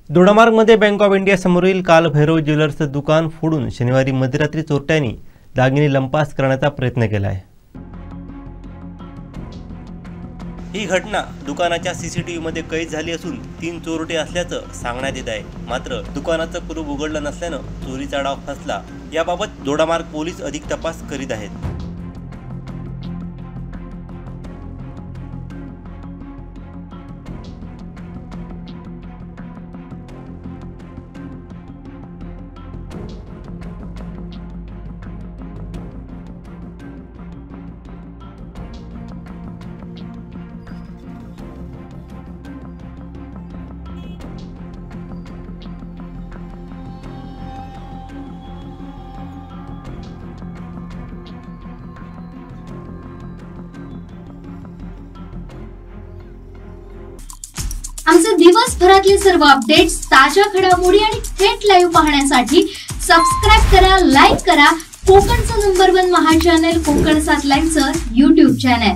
दोडामार्गमध्ये bank of India समोरील कालभैरव ज्वेलर्सचं दुकान फोडून शनिवारी मध्यरात्री चोरट्यांनी दागिने लंपास करण्याचा प्रयत्न केला आहे। ही घटना दुकानाच्या सीसीटीव्हीमध्ये कैद झाली असून 3 चोरटे असल्याचं सांगण्यात येत आहे। मात्र दुकानाचं कुलूप उघडलं नसल्यानं चोरीचा डाव फसला। याबाबत दोडामार्ग पोलीस अधिक तपास करीत आहेत। आमचे दिवसभरातले सर्व अपडेट्स, ताज्या घडामोडी आणि थेट लाईव्ह पाहण्यासाठी सबस्क्राइब करा, लाईक करा कोकणचं नंबर 1 महा चॅनल कोकण 7 लाईव्हचं YouTube चॅनल।